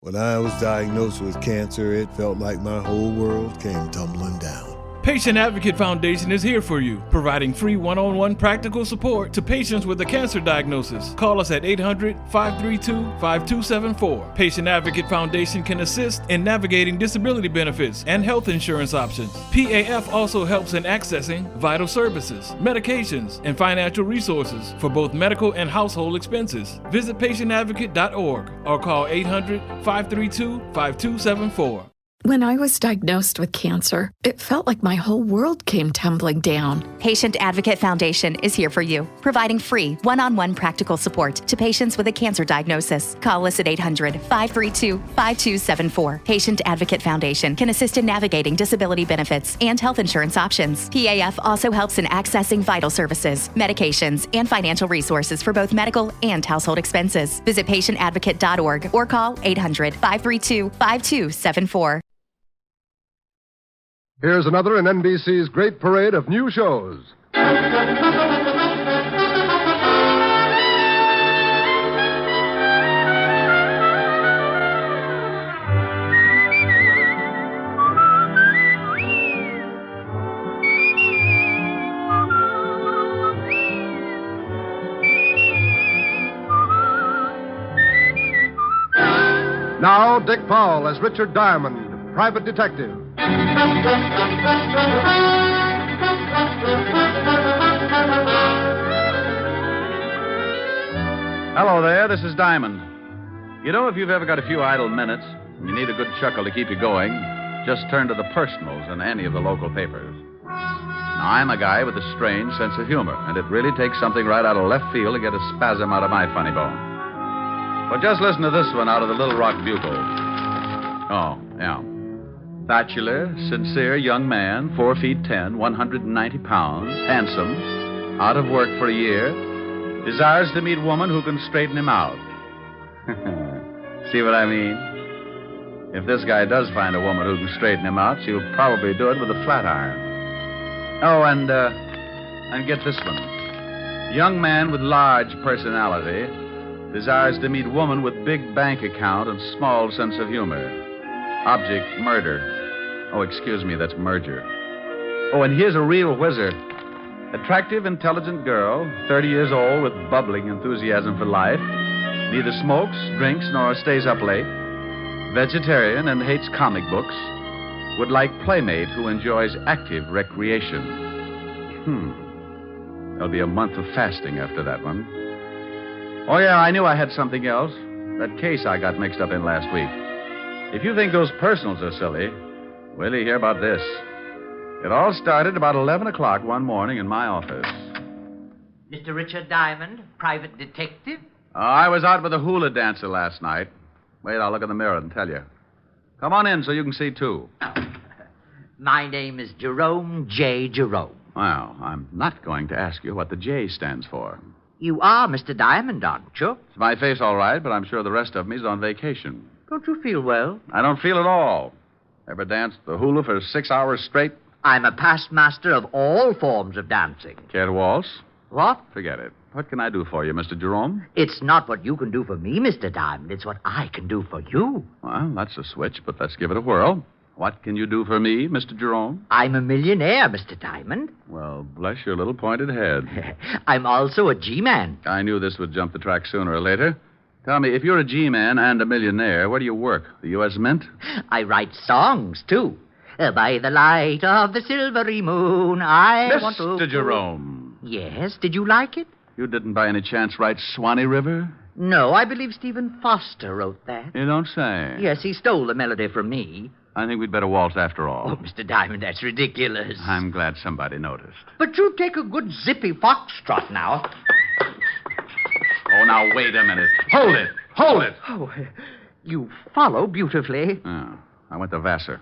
When I was diagnosed with cancer, it felt like my whole world came tumbling down. Patient Advocate Foundation is here for you, providing free one-on-one practical support to patients with a cancer diagnosis. Call us at 800-532-5274. Patient Advocate Foundation can assist in navigating disability benefits and health insurance options. PAF also helps in accessing vital services, medications, and financial resources for both medical and household expenses. Visit patientadvocate.org or call 800-532-5274. When I was diagnosed with cancer, it felt like my whole world came tumbling down. Patient Advocate Foundation is here for you, providing free one-on-one practical support to patients with a cancer diagnosis. Call us at 800-532-5274. Patient Advocate Foundation can assist in navigating disability benefits and health insurance options. PAF also helps in accessing vital services, medications, and financial resources for both medical and household expenses. Visit patientadvocate.org or call 800-532-5274. Here's another in NBC's great parade of new shows. Now, Dick Powell as Richard Diamond, private detective. Hello there, this is Diamond. You know, if you've ever got a few idle minutes and you need a good chuckle to keep you going, just turn to the personals in any of the local papers. Now, I'm a guy with a strange sense of humor, and it really takes something right out of left field to get a spasm out of my funny bone. But just listen to this one out of the Little Rock Bugle. Oh, yeah. Bachelor, sincere young man, 4 feet 10, 190 pounds, handsome, out of work for a year, desires to meet woman who can straighten him out. See what I mean? If this guy does find a woman who can straighten him out, she'll probably do it with a flat iron. Oh, and get this one. Young man with large personality desires to meet woman with big bank account and small sense of humor. Object, murder. Oh, excuse me, that's merger. Oh, and here's a real whizzer. Attractive, intelligent girl, 30 years old with bubbling enthusiasm for life. Neither smokes, drinks, nor stays up late. Vegetarian and hates comic books. Would like playmate who enjoys active recreation. There'll be a month of fasting after that one. Oh, yeah, I knew I had something else. That case I got mixed up in last week. If you think those personals are silly, well, you hear about this. It all started about 11 o'clock one morning in my office. Mr. Richard Diamond, private detective? I was out with a hula dancer last night. Wait, I'll look in the mirror and tell you. Come on in so you can see, too. My name is Jerome J. Jerome. Well, I'm not going to ask you what the J stands for. You are Mr. Diamond, aren't you? It's my face all right, but I'm sure the rest of me's on vacation. Don't you feel well? I don't feel at all. Ever danced the hula for 6 hours straight? I'm a past master of all forms of dancing. Care to waltz? What? Forget it. What can I do for you, Mr. Jerome? It's not what you can do for me, Mr. Diamond. It's what I can do for you. Well, that's a switch, but let's give it a whirl. What can you do for me, Mr. Jerome? I'm a millionaire, Mr. Diamond. Well, bless your little pointed head. I'm also a G-man. I knew this would jump the track sooner or later. Tell me, if you're a G-man and a millionaire, where do you work? The U.S. Mint? I write songs, too. By the light of the silvery moon, I want to... Mr. Jerome. Yes, did you like it? You didn't by any chance write Swanee River? No, I believe Stephen Foster wrote that. You don't say. Yes, he stole the melody from me. I think we'd better waltz after all. Oh, Mr. Diamond, that's ridiculous. I'm glad somebody noticed. But you take a good zippy foxtrot now. Oh, now, wait a minute. Hold it! Hold it! Oh, you follow beautifully. Oh, I went to Vassar.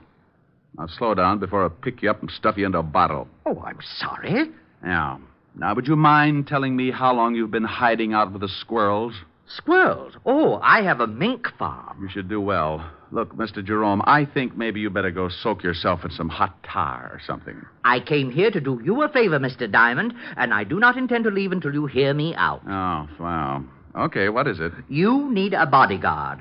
Now, slow down before I pick you up and stuff you into a bottle. Oh, I'm sorry. Yeah. Now, would you mind telling me how long you've been hiding out with the squirrels? Squirrels? Oh, I have a mink farm. You should do well. Look, Mr. Jerome, I think maybe you better go soak yourself in some hot tar or something. I came here to do you a favor, Mr. Diamond, and I do not intend to leave until you hear me out. Oh, wow. Okay, what is it? You need a bodyguard.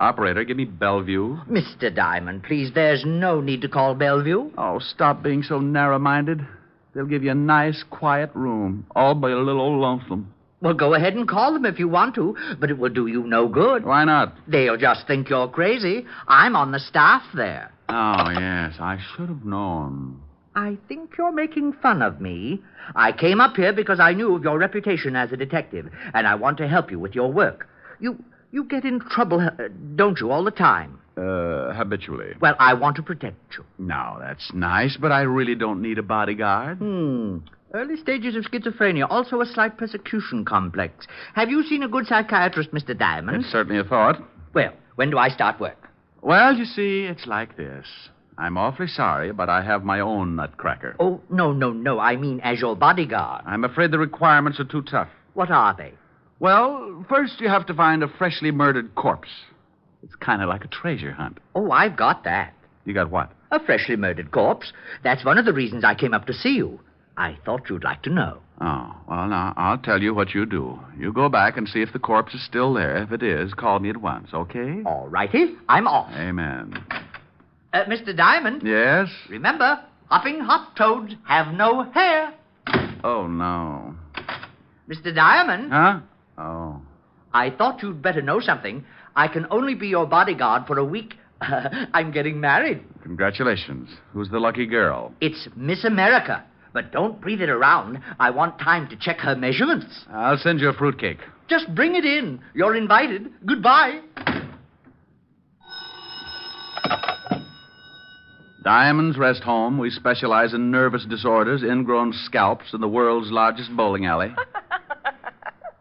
Operator, give me Bellevue. Mr. Diamond, please, there's no need to call Bellevue. Oh, stop being so narrow-minded. They'll give you a nice, quiet room, all by a little old lonesome. Well, go ahead and call them if you want to, but it will do you no good. Why not? They'll just think you're crazy. I'm on the staff there. Oh, yes, I should have known. I think you're making fun of me. I came up here because I knew of your reputation as a detective, and I want to help you with your work. You get in trouble, don't you, all the time? Habitually. Well, I want to protect you. Now, that's nice, but I really don't need a bodyguard. Early stages of schizophrenia, also a slight persecution complex. Have you seen a good psychiatrist, Mr. Diamond? It's certainly a thought. Well, when do I start work? Well, you see, it's like this. I'm awfully sorry, but I have my own nutcracker. Oh, no. I mean as your bodyguard. I'm afraid the requirements are too tough. What are they? Well, first you have to find a freshly murdered corpse. It's kind of like a treasure hunt. Oh, I've got that. You got what? A freshly murdered corpse. That's one of the reasons I came up to see you. I thought you'd like to know. Oh, well, now, I'll tell you what you do. You go back and see if the corpse is still there. If it is, call me at once, okay? All righty. I'm off. Amen. Mr. Diamond? Yes? Remember, hopping hop toads have no hair. Oh, no. Mr. Diamond? Huh? Oh. I thought you'd better know something. I can only be your bodyguard for a week. I'm getting married. Congratulations. Who's the lucky girl? It's Miss America. But don't breathe it around. I want time to check her measurements. I'll send you a fruitcake. Just bring it in. You're invited. Goodbye. Diamond's Rest Home. We specialize in nervous disorders, ingrown scalps, and the world's largest bowling alley.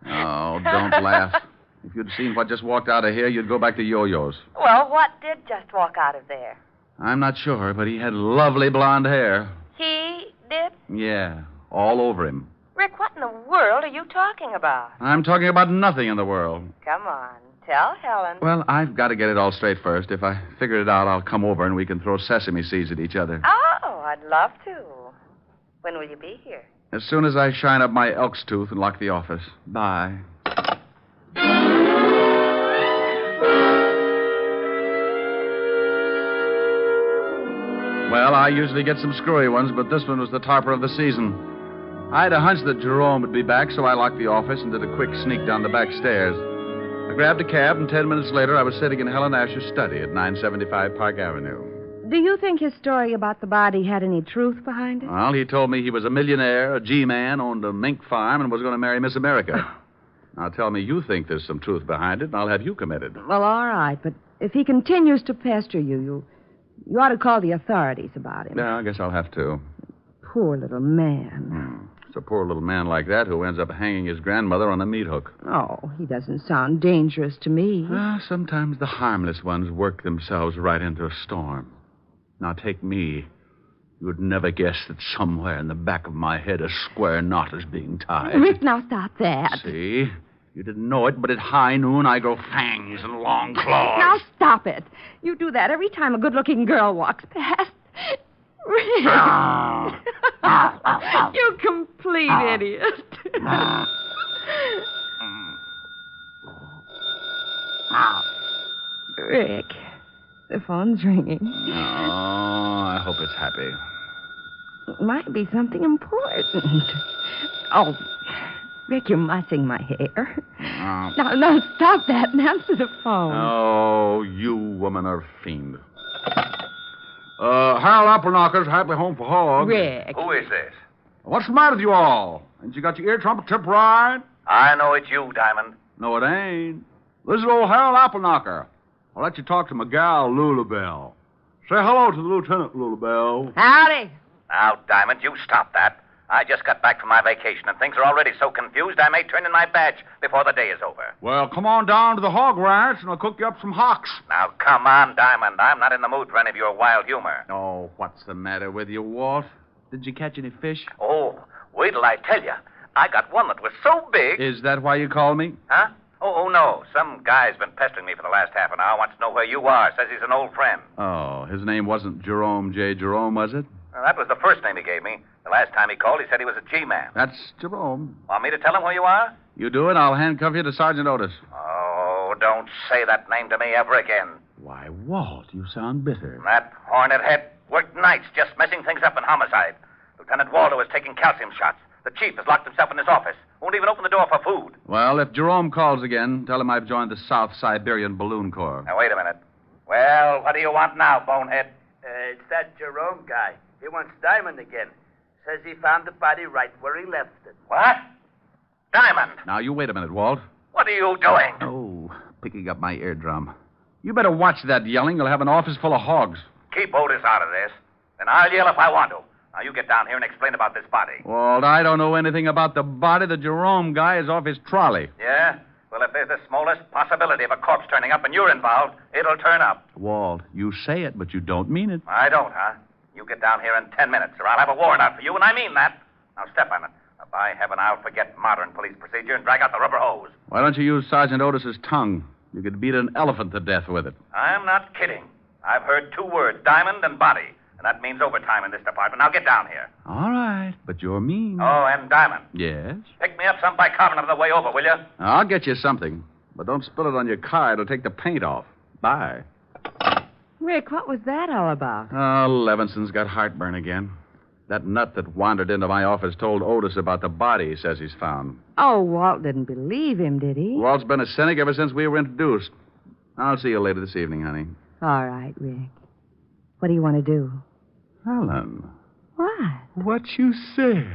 Oh, don't laugh. If you'd seen what just walked out of here, you'd go back to yo-yos. Well, what did just walk out of there? I'm not sure, but he had lovely blonde hair. He did? Yeah, all over him. Rick, what in the world are you talking about? I'm talking about nothing in the world. Come on, tell Helen. Well, I've got to get it all straight first. If I figure it out, I'll come over and we can throw sesame seeds at each other. Oh, I'd love to. When will you be here? As soon as I shine up my elk's tooth and lock the office. Bye. Well, I usually get some screwy ones, but this one was the topper of the season. I had a hunch that Jerome would be back, so I locked the office and did a quick sneak down the back stairs. I grabbed a cab, and 10 minutes later, I was sitting in Helen Asher's study at 975 Park Avenue. Do you think his story about the body had any truth behind it? Well, he told me he was a millionaire, a G-man, owned a mink farm, and was going to marry Miss America. Now, tell me you think there's some truth behind it, and I'll have you committed. Well, all right, but if he continues to pester you ought to call the authorities about him. Yeah, I guess I'll have to. Poor little man. It's a poor little man like that who ends up hanging his grandmother on a meat hook. Oh, he doesn't sound dangerous to me. Sometimes the harmless ones work themselves right into a storm. Now, take me. You would never guess that somewhere in the back of my head a square knot is being tied. Rick, now stop that. See? You didn't know it, but at high noon I grow fangs and long claws. Now stop it. You do that every time a good-looking girl walks past. Rick. You complete idiot. Rick, the phone's ringing. Oh, I hope it's happy. It might be something important. Oh, Rick, you're mussing my hair. Now, stop that and answer the phone. Oh, you woman are a fiend. Harold Appleknocker's Happy Home for Hogs. Rick. Who is this? What's the matter with you all? Ain't you got your ear trumpet tip right? I know it's you, Diamond. No, it ain't. This is old Harold Appleknocker. I'll let you talk to my gal, Lulabelle. Say hello to the lieutenant, Lulabelle. Howdy. Now, Diamond, you stop that. I just got back from my vacation, and things are already so confused I may turn in my badge before the day is over. Well, come on down to the hog ranch, and I'll cook you up some hocks. Now, come on, Diamond. I'm not in the mood for any of your wild humor. Oh, what's the matter with you, Walt? Did you catch any fish? Oh, wait till I tell you. I got one that was so big. Is that why you called me? Huh? Oh, no. Some guy's been pestering me for the last half an hour. Wants to know where you are. Says he's an old friend. Oh, his name wasn't Jerome J. Jerome, was it? Well, that was the first name he gave me. The last time he called, he said he was a G-man. That's Jerome. Want me to tell him where you are? You do it, I'll handcuff you to Sergeant Otis. Oh, don't don't say that name to me ever again. Why, Walt, you sound bitter. That hornet head worked nights just messing things up in homicide. Lieutenant Waldo is taking calcium shots. The chief has locked himself in his office. Won't even open the door for food. Well, if Jerome calls again, tell him I've joined the South Siberian Balloon Corps. Now, wait a minute. Well, what do you want now, bonehead? It's that Jerome guy. He wants Diamond again. Says he found the body right where he left it. What? Diamond! Now, you wait a minute, Walt. What are you doing? Oh, picking up my eardrum. You better watch that yelling. You'll have an office full of hogs. Keep Otis out of this. Then I'll yell if I want to. Now, you get down here and explain about this body. Walt, I don't know anything about the body. The Jerome guy is off his trolley. Yeah? Well, if there's the smallest possibility of a corpse turning up and you're involved, it'll turn up. Walt, you say it, but you don't mean it. I don't, huh? You get down here in 10 minutes, or I'll have a warrant out for you, and I mean that. Now, step on it. Now, by heaven, I'll forget modern police procedure and drag out the rubber hose. Why don't you use Sergeant Otis's tongue? You could beat an elephant to death with it. I'm not kidding. I've heard 2 words, diamond and body, and that means overtime in this department. Now, get down here. All right, but you're mean. Oh, and Diamond. Yes? Pick me up some bicarbonate on the way over, will you? I'll get you something, but don't spill it on your car. It'll take the paint off. Bye. Rick, what was that all about? Oh, Levinson's got heartburn again. That nut that wandered into my office told Otis about the body he says he's found. Oh, Walt didn't believe him, did he? Walt's been a cynic ever since we were introduced. I'll see you later this evening, honey. All right, Rick. What do you want to do? Helen. What? What you said.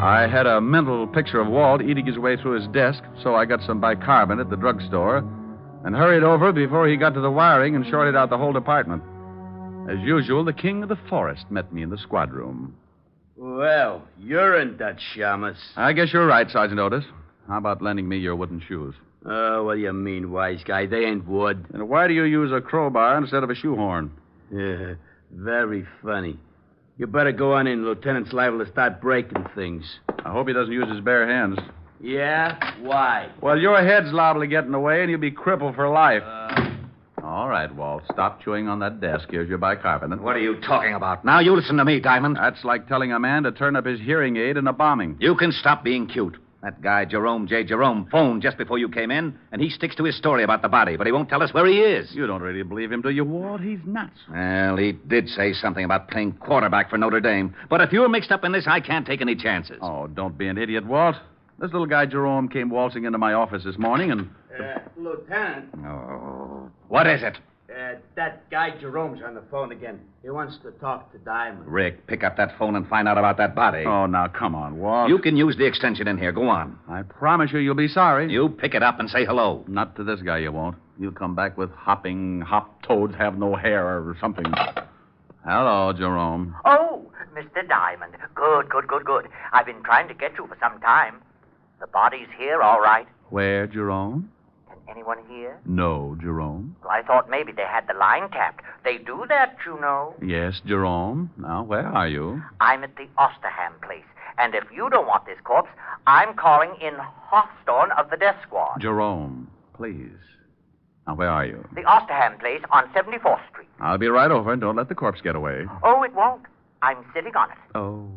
I had a mental picture of Walt eating his way through his desk, so I got some bicarbonate at the drugstore and hurried over before he got to the wiring and shorted out the whole department. As usual, the king of the forest met me in the squad room. Well, you're in Dutch, Shamus. I guess you're right, Sergeant Otis. How about lending me your wooden shoes? Oh, what do you mean, wise guy? They ain't wood. And why do you use a crowbar instead of a shoehorn? Yeah, very funny. You better go on in. Lieutenant's liable to start breaking things. I hope he doesn't use his bare hands. Yeah? Why? Well, your head's liable to get in the way, and you'll be crippled for life. All right, Walt. Stop chewing on that desk. Here's your bicarbonate. What are you talking about? Now you listen to me, Diamond. That's like telling a man to turn up his hearing aid in a bombing. You can stop being cute. That guy, Jerome J. Jerome, phoned just before you came in, and he sticks to his story about the body, but he won't tell us where he is. You don't really believe him, do you, Walt? He's nuts. Well, he did say something about playing quarterback for Notre Dame. But if you're mixed up in this, I can't take any chances. Oh, don't be an idiot, Walt. This little guy, Jerome, came waltzing into my office this morning and... Lieutenant. Oh, what is it? That guy Jerome's on the phone again. He wants to talk to Diamond. Rick, pick up that phone and find out about that body. Oh, now, come on, Walt. You can use the extension in here. Go on. I promise you'll be sorry. You pick it up and say hello. Not to this guy, you won't. He'll come back with hopping, hop toads have no hair or something. Hello, Jerome. Oh, Mr. Diamond. Good. I've been trying to get you for some time. The body's here, all right. Where, Jerome? Can anyone hear? No, Jerome. Well, I thought maybe they had the line tapped. They do that, you know. Yes, Jerome. Now, where are you? I'm at the Osterham place. And if you don't want this corpse, I'm calling in Hawthorne of the death squad. Jerome, please. Now, where are you? The Osterham place on 74th Street. I'll be right over. Don't let the corpse get away. Oh, it won't. I'm sitting on it. Oh.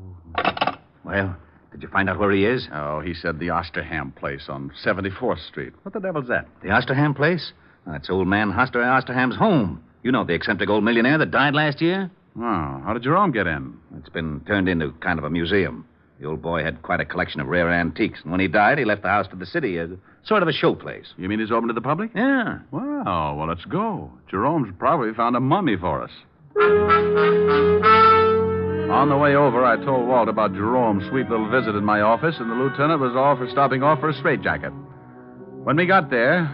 Well, did you find out where he is? Oh, he said the Osterham place on 74th Street. What the devil's that? The Osterham place? That's old man Hoster Osterham's home. You know, the eccentric old millionaire that died last year? Oh, how did Jerome get in? It's been turned into kind of a museum. The old boy had quite a collection of rare antiques, and when he died, he left the house to the city as sort of a showplace. You mean he's open to the public? Yeah. Well, let's go. Jerome's probably found a mummy for us. On the way over, I told Walt about Jerome's sweet little visit in my office, and the lieutenant was all for stopping off for a straitjacket. When we got there,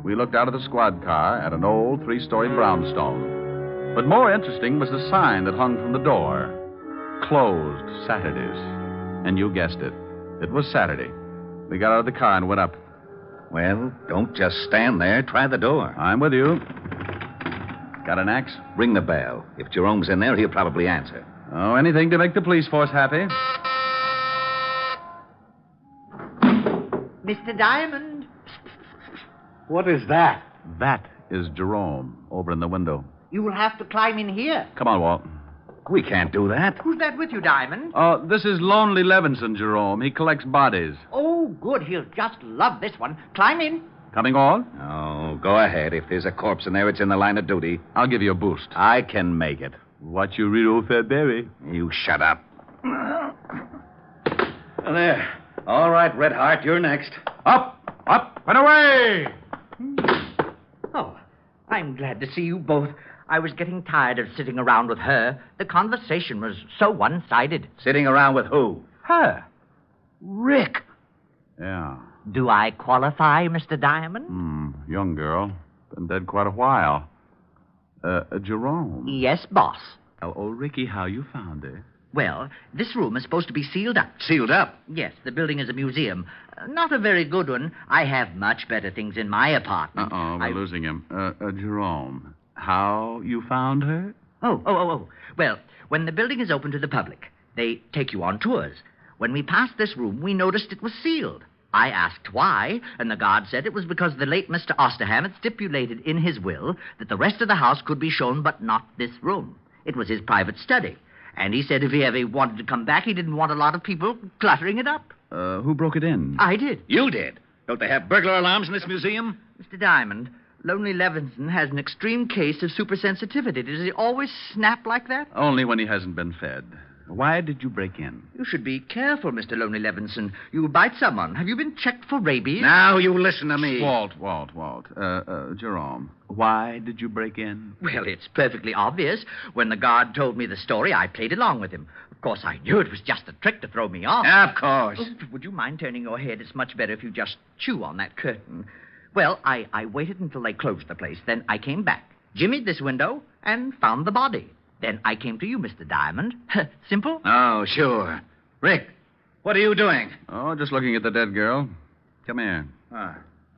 we looked out of the squad car at an old 3-story brownstone. But more interesting was the sign that hung from the door. Closed Saturdays. And you guessed it. It was Saturday. We got out of the car and went up. Well, don't just stand there. Try the door. I'm with you. Got an axe? Ring the bell. If Jerome's in there, he'll probably answer. Oh, anything to make the police force happy. Mr. Diamond. What is that? That is Jerome over in the window. You will have to climb in here. Come on, Walt. We can't do that. Who's that with you, Diamond? Oh, this is Lonely Levinson, Jerome. He collects bodies. Oh, good. He'll just love this one. Climb in. Coming on? Oh, go ahead. If there's a corpse in there, it's in the line of duty. I'll give you a boost. I can make it. What you read, old fat berry? You shut up. There. All right, Red Heart, you're next. Up, and away! Oh, I'm glad to see you both. I was getting tired of sitting around with her. The conversation was so one-sided. Sitting around with who? Her. Rick. Yeah. Do I qualify, Mr. Diamond? Young girl. Been dead quite a while. Jerome. Yes, boss. Oh, Ricky, how you found it? Well, this room is supposed to be sealed up. Sealed up? Yes, the building is a museum. Not a very good one. I have much better things in my apartment. We're losing him. Jerome, how you found her? Oh. Well, when the building is open to the public, they take you on tours. When we passed this room, we noticed it was sealed. I asked why, and the guard said it was because the late Mr. Osterham had stipulated in his will that the rest of the house could be shown, but not this room. It was his private study. And he said if he ever wanted to come back, he didn't want a lot of people cluttering it up. Who broke it in? I did. You did. Don't they have burglar alarms in this museum? Mr. Diamond, Lonely Levinson has an extreme case of supersensitivity. Does he always snap like that? Only when he hasn't been fed. Why did you break in? You should be careful, Mr. Lonely Levinson. You'll bite someone. Have you been checked for rabies? Now you listen to me. Walt. Jerome, why did you break in? Well, it's perfectly obvious. When the guard told me the story, I played along with him. Of course, I knew it was just a trick to throw me off. Of course. Oh, would you mind turning your head? It's much better if you just chew on that curtain. Well, I waited until they closed the place. Then I came back, jimmied this window, and found the body. Then I came to you, Mr. Diamond. Simple? Oh, sure. Rick, what are you doing? Oh, just looking at the dead girl. Come here.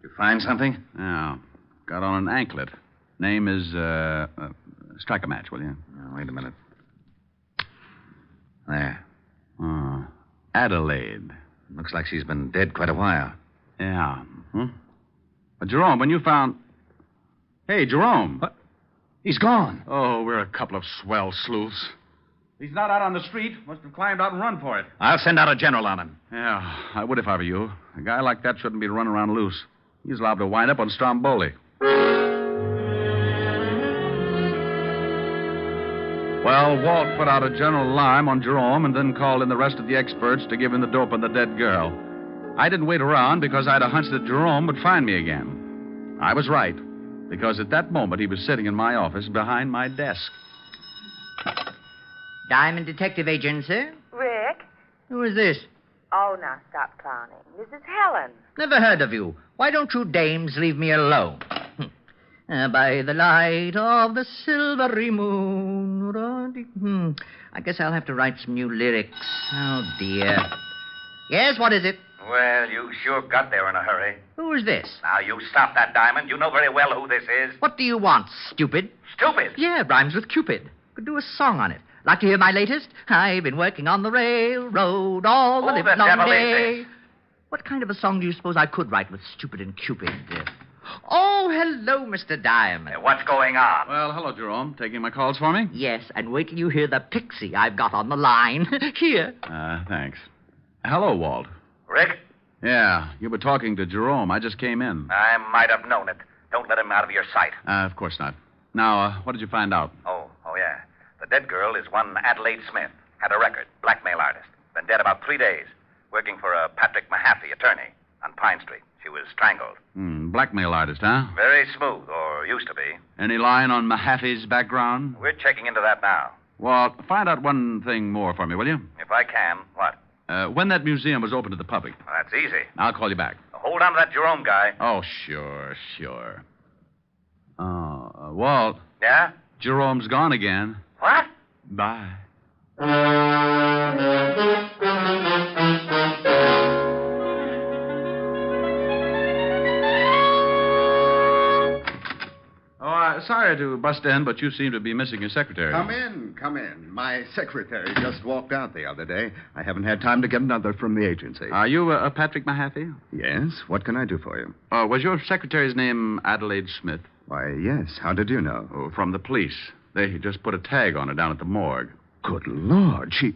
You find something? Yeah. Got on an anklet. Name is, strike a match, will you? Oh, wait a minute. There. Oh, Adelaide. Looks like she's been dead quite a while. Yeah. Jerome, when you found... Hey, Jerome. What? He's gone. Oh, we're a couple of swell sleuths. He's not out on the street. Must have climbed out and run for it. I'll send out a general on him. Yeah, I would if I were you. A guy like that shouldn't be running around loose. He's liable to wind up on Stromboli. Well, Walt put out a general alarm on Jerome and then called in the rest of the experts to give him the dope on the dead girl. I didn't wait around because I had a hunch that Jerome would find me again. I was right, because at that moment he was sitting in my office behind my desk. Diamond Detective Agency? Rick? Who is this? Oh, now stop clowning. This is Helen. Never heard of you. Why don't you dames leave me alone? By the light of the silvery moon. I guess I'll have to write some new lyrics. Oh, dear. Yes, what is it? Well, you sure got there in a hurry. Who is this? Now, you stop that, Diamond. You know very well who this is. What do you want, stupid? Stupid? Yeah, rhymes with Cupid. Could do a song on it. Like to hear my latest? I've been working on the railroad all the Who livelong the devil day. is this? What kind of a song do you suppose I could write with Stupid and Cupid? Oh, hello, Mr. Diamond. What's going on? Well, hello, Jerome. Taking my calls for me? Yes, and wait till you hear the pixie I've got on the line. Here. Thanks. Hello, Walt. Rick? Yeah, you were talking to Jerome. I just came in. I might have known it. Don't let him out of your sight. Of course not. Now, what did you find out? Oh, yeah. The dead girl is one Adelaide Smith. Had a record. Blackmail artist. Been dead about 3 days. Working for a Patrick Mahaffey, attorney, on Pine Street. She was strangled. Blackmail artist, huh? Very smooth, or used to be. Any line on Mahaffey's background? We're checking into that now. Well, find out one thing more for me, will you? If I can, what? When that museum was open to the public. Well, that's easy. I'll call you back. Hold on to that Jerome guy. Oh, sure. Walt. Yeah? Jerome's gone again. What? Bye. Sorry to bust in, but you seem to be missing your secretary. Come in. My secretary just walked out the other day. I haven't had time to get another from the agency. Are you Patrick Mahaffey? Yes. What can I do for you? Was your secretary's name Adelaide Smith? Why, yes. How did you know? Oh, from the police. They just put a tag on her down at the morgue. Good Lord. She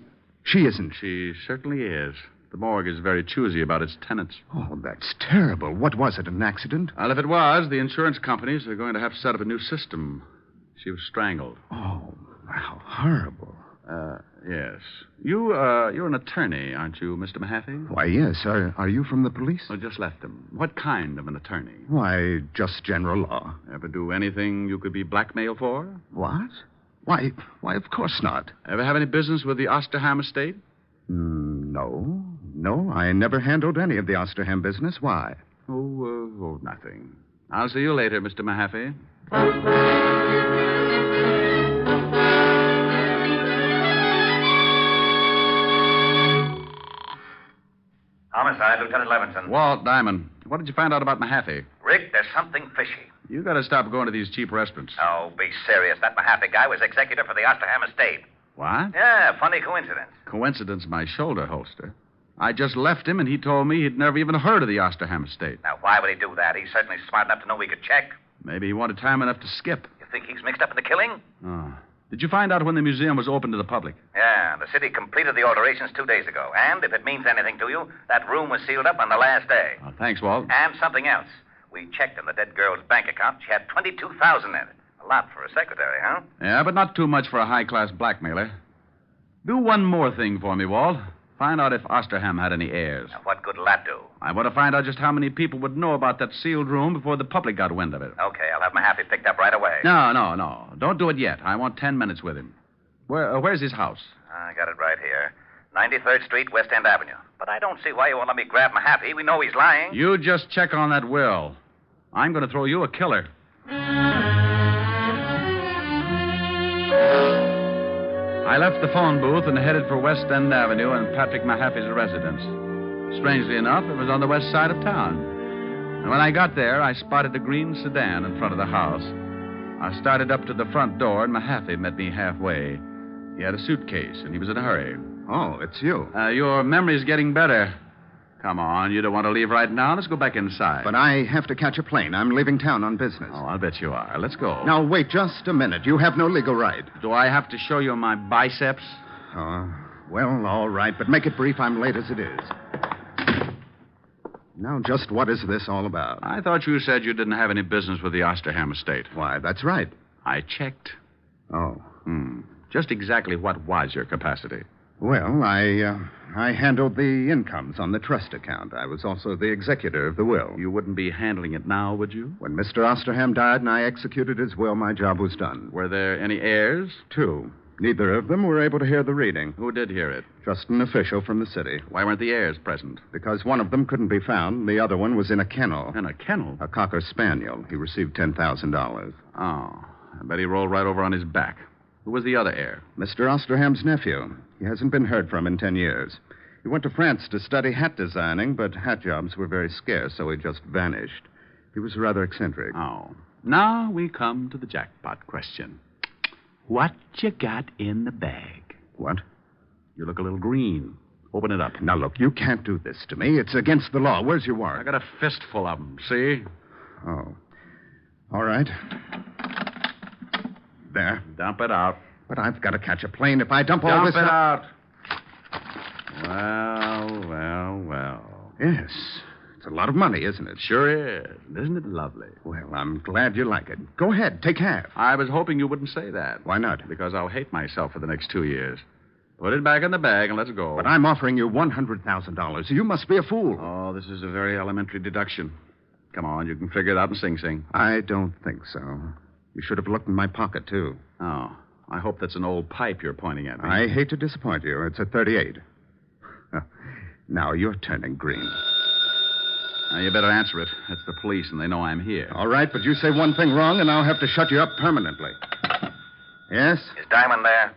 isn't. She certainly is. The morgue is very choosy about its tenants. Oh, that's terrible. What was it, an accident? Well, if it was, the insurance companies are going to have to set up a new system. She was strangled. Oh, how horrible. Yes. You're an attorney, aren't you, Mr. Mahaffey? Why, yes. Are you from the police? I just left them. What kind of an attorney? Why, just general law. Ever do anything you could be blackmailed for? What? Why, of course not. Ever have any business with the Osterham estate? No. No, I never handled any of the Osterham business. Why? Oh, nothing. I'll see you later, Mr. Mahaffey. Homicide, Lieutenant Levinson. Walt, Diamond. What did you find out about Mahaffey? Rick, there's something fishy. You got to stop going to these cheap restaurants. Oh, be serious. That Mahaffey guy was executor for the Osterham estate. What? Yeah, funny coincidence. Coincidence, my shoulder holster. I just left him, and he told me he'd never even heard of the Osterham estate. Now, why would he do that? He's certainly smart enough to know we could check. Maybe he wanted time enough to skip. You think he's mixed up in the killing? Oh. Did you find out when the museum was open to the public? Yeah, the city completed the alterations 2 days ago. And if it means anything to you, that room was sealed up on the last day. Oh, thanks, Walt. And something else. We checked in the dead girl's bank account. She had $22,000 in it. A lot for a secretary, huh? Yeah, but not too much for a high-class blackmailer. Do one more thing for me, Walt. Find out if Osterham had any heirs. Now, what good will that do? I want to find out just how many people would know about that sealed room before the public got wind of it. Okay, I'll have Mahaffey picked up right away. No. Don't do it yet. I want 10 minutes with him. Where's his house? I got it right here. 93rd Street, West End Avenue. But I don't see why you won't let me grab Mahaffey. We know he's lying. You just check on that will. I'm going to throw you a killer. I left the phone booth and headed for West End Avenue and Patrick Mahaffey's residence. Strangely enough, it was on the west side of town. And when I got there, I spotted a green sedan in front of the house. I started up to the front door, and Mahaffey met me halfway. He had a suitcase, and he was in a hurry. Oh, it's you. Your memory's getting better. Come on, you don't want to leave right now. Let's go back inside. But I have to catch a plane. I'm leaving town on business. Oh, I'll bet you are. Let's go. Now, wait just a minute. You have no legal right. Do I have to show you my biceps? Well, all right, but make it brief. I'm late as it is. Now, just what is this all about? I thought you said you didn't have any business with the Osterham estate. Why, that's right. I checked. Oh. Just exactly what was your capacity? Well, I handled the incomes on the trust account. I was also the executor of the will. You wouldn't be handling it now, would you? When Mr. Osterham died and I executed his will, my job was done. Were there any heirs? 2. Neither of them were able to hear the reading. Who did hear it? Just an official from the city. Why weren't the heirs present? Because one of them couldn't be found. The other one was in a kennel. In a kennel? A cocker spaniel. He received $10,000. Oh, I bet he rolled right over on his back. Who was the other heir? Mr. Osterham's nephew. He hasn't been heard from in 10 years. He went to France to study hat designing, but hat jobs were very scarce, so he just vanished. He was rather eccentric. Oh. Now we come to the jackpot question. What you got in the bag? What? You look a little green. Open it up. Now, look, you can't do this to me. It's against the law. Where's your warrant? I got a fistful of them, see? Oh. All right. There. Dump it out. But I've got to catch a plane. If I dump all this... Dump it out. Well. Yes. It's a lot of money, isn't it? Sure is. Isn't it lovely? Well, I'm glad you like it. Go ahead. Take half. I was hoping you wouldn't say that. Why not? Because I'll hate myself for the next 2 years. Put it back in the bag and let's go. But I'm offering you $100,000. You must be a fool. Oh, this is a very elementary deduction. Come on, you can figure it out in Sing Sing. I don't think so. You should have looked in my pocket, too. Oh, I hope that's an old pipe you're pointing at me. I hate to disappoint you. It's a 38. Now you're turning green. Now, you better answer it. It's the police, and they know I'm here. All right, but you say one thing wrong, and I'll have to shut you up permanently. Yes? Is Diamond there?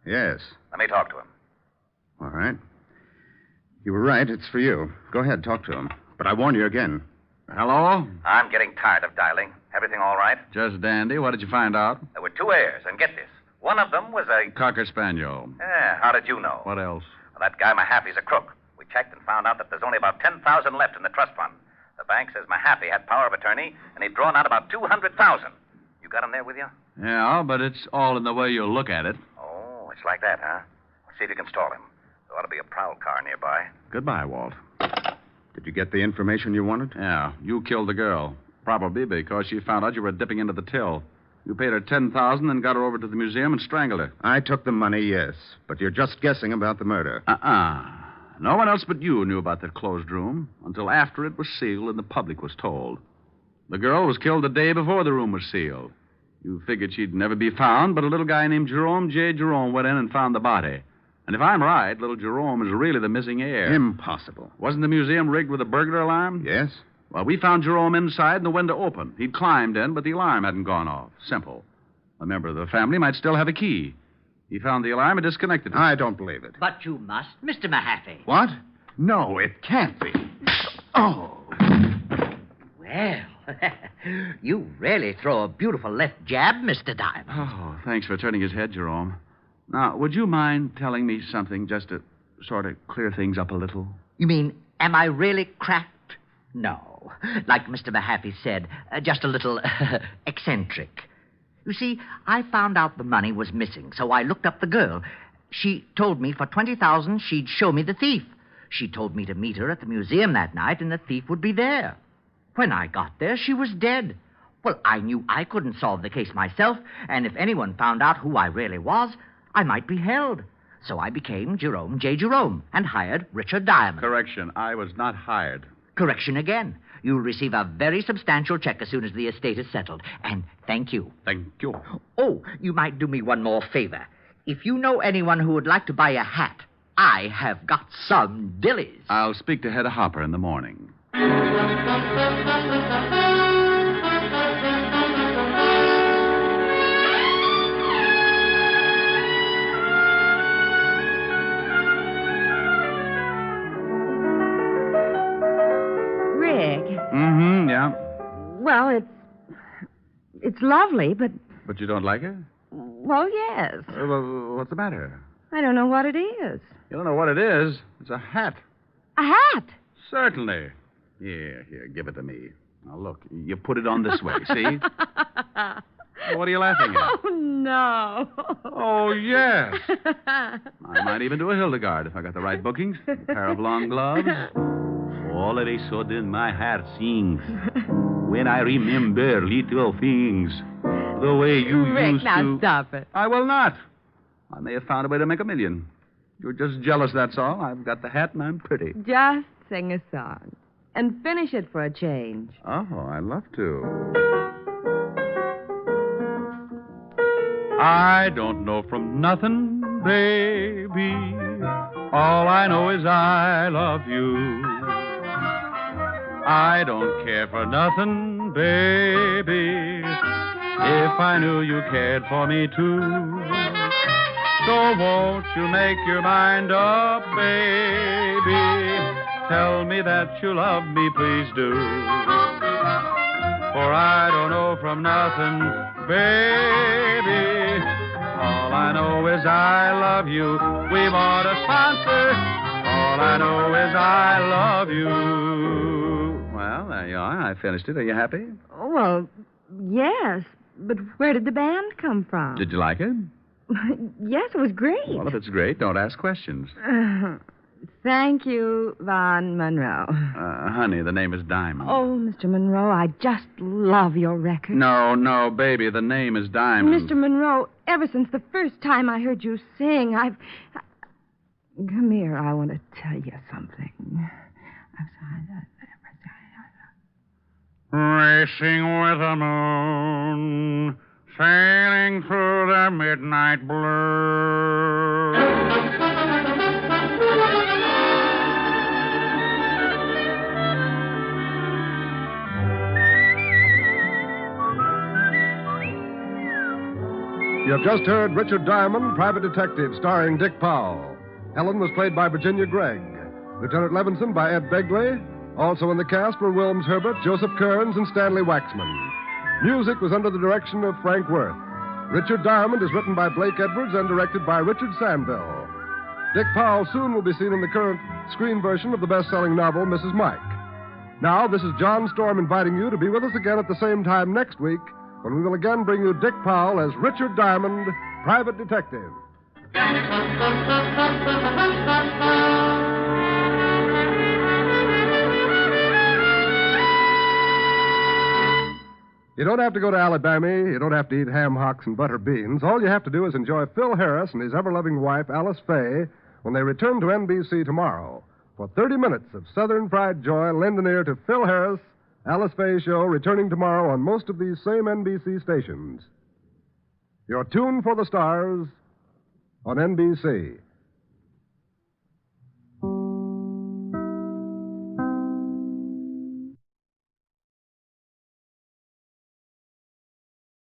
Yes. Let me talk to him. All right. You were right. It's for you. Go ahead, talk to him. But I warn you again. Hello? I'm getting tired of dialing. Everything all right? Just dandy. What did you find out? There were 2 heirs, and get this. One of them was a... Cocker Spaniel. Yeah, how did you know? What else? Well, that guy Mahaffey's a crook. We checked and found out that there's only about $10,000 left in the trust fund. The bank says Mahaffey had power of attorney, and he'd drawn out about $200,000. You got him there with you? Yeah, but it's all in the way you look at it. Oh, Much like that, huh? Let's see if you can stall him. There ought to be a prowl car nearby. Goodbye, Walt. Did you get the information you wanted? Yeah, you killed the girl. Probably because she found out you were dipping into the till. You paid her $10,000 and got her over to the museum and strangled her. I took the money, yes. But you're just guessing about the murder. No one else but you knew about that closed room until after it was sealed and the public was told. The girl was killed the day before the room was sealed. You figured she'd never be found, but a little guy named Jerome J. Jerome went in and found the body. And if I'm right, little Jerome is really the missing heir. Impossible. Wasn't the museum rigged with a burglar alarm? Yes. Well, we found Jerome inside and the window open. He'd climbed in, but the alarm hadn't gone off. Simple. A member of the family might still have a key. He found the alarm and disconnected it. I don't believe it. But you must, Mr. Mahaffey. What? No, it can't be. Oh. Well, you really throw a beautiful left jab, Mr. Diamond. Oh, thanks for turning his head, Jerome. Now, would you mind telling me something just to sort of clear things up a little? You mean, am I really cracked? No. Like Mr. Mahaffey said, just a little eccentric. You see, I found out the money was missing, so I looked up the girl. She told me for $20,000 she'd show me the thief. She told me to meet her at the museum that night and the thief would be there. When I got there, she was dead. Well, I knew I couldn't solve the case myself, and if anyone found out who I really was, I might be held. So I became Jerome J. Jerome and hired Richard Diamond. Correction, I was not hired. Correction again. You'll receive a very substantial check as soon as the estate is settled. And thank you. Thank you. Oh, you might do me one more favor. If you know anyone who would like to buy a hat, I have got some dillies. I'll speak to Hedda Hopper in the morning. Yeah? Well, it's lovely, but... But you don't like it? Well, yes. Well, what's the matter? I don't know what it is. You don't know what it is? It's a hat. A hat? Certainly. Here, give it to me. Now, look, you put it on this way, see? What are you laughing at? Oh, no. Oh, yes. I might even do a Hildegard if I got the right bookings. A pair of long gloves. All of a sudden, my heart sings when I remember little things. The way you Rick, used now to... stop it. I will not. I may have found a way to make $1 million. You're just jealous, that's all. I've got the hat and I'm pretty. Just sing a song. And finish it for a change. Oh, I'd love to. I don't know from nothing, baby. All I know is I love you. I don't care for nothing, baby, if I knew you cared for me too. So won't you make your mind up, baby? Tell me that you love me, please do. For I don't know from nothing, baby. All I know is I love you. We want a sponsor. All I know is I love you. Well, there you are. I finished it. Are you happy? Well, yes. But where did the band come from? Did you like it? Yes, it was great. Well, if it's great, don't ask questions. Thank you, Von Monroe. Honey, the name is Diamond. Oh, Mr. Monroe, I just love your record. No, baby, the name is Diamond. Mr. Monroe, ever since the first time I heard you sing, Come here, I want to tell you something. Racing with the moon, sailing through the midnight blue. You have just heard Richard Diamond, Private Detective, starring Dick Powell. Helen was played by Virginia Gregg. Lieutenant Levinson by Ed Begley. Also in the cast were Wilms Herbert, Joseph Kearns, and Stanley Waxman. Music was under the direction of Frank Worth. Richard Diamond is written by Blake Edwards and directed by Richard Sandville. Dick Powell soon will be seen in the current screen version of the best-selling novel, Mrs. Mike. Now, this is John Storm inviting you to be with us again at the same time next week when we will again bring you Dick Powell as Richard Diamond, Private Detective. You don't have to go to Alabama. You don't have to eat ham hocks and butter beans. All you have to do is enjoy Phil Harris and his ever-loving wife, Alice Faye, when they return to NBC tomorrow. For 30 minutes of Southern Fried Joy, lend an ear to Phil Harris, Alice Faye Show, returning tomorrow on most of these same NBC stations. Your tune for the stars on NBC.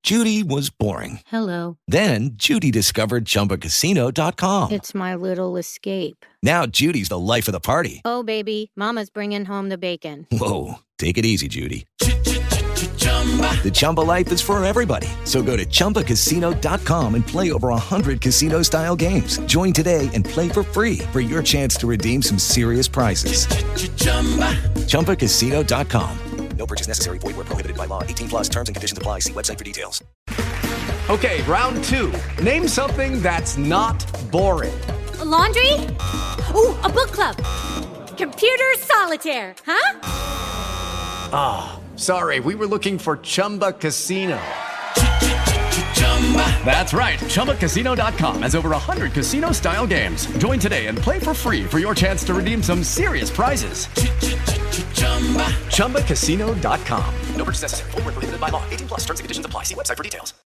Judy was boring. Hello. Then Judy discovered ChumbaCasino.com. It's my little escape. Now Judy's the life of the party. Oh, baby, mama's bringing home the bacon. Whoa, take it easy, Judy. The Chumba life is for everybody. So go to ChumbaCasino.com and play over 100 casino-style games. Join today and play for free for your chance to redeem some serious prizes. ChumbaCasino.com. No purchase necessary. Void where prohibited by law. 18 plus terms and conditions apply. See website for details. Okay, round two. Name something that's not boring. A laundry? Ooh, a book club. Computer solitaire, huh? Ah, sorry. We were looking for Chumba Casino. That's right. ChumbaCasino.com has over 100 casino-style games. Join today and play for free for your chance to redeem some serious prizes. ChumbaCasino.com. No purchase necessary. Void where prohibited by law. 18 plus terms and conditions apply. See website for details.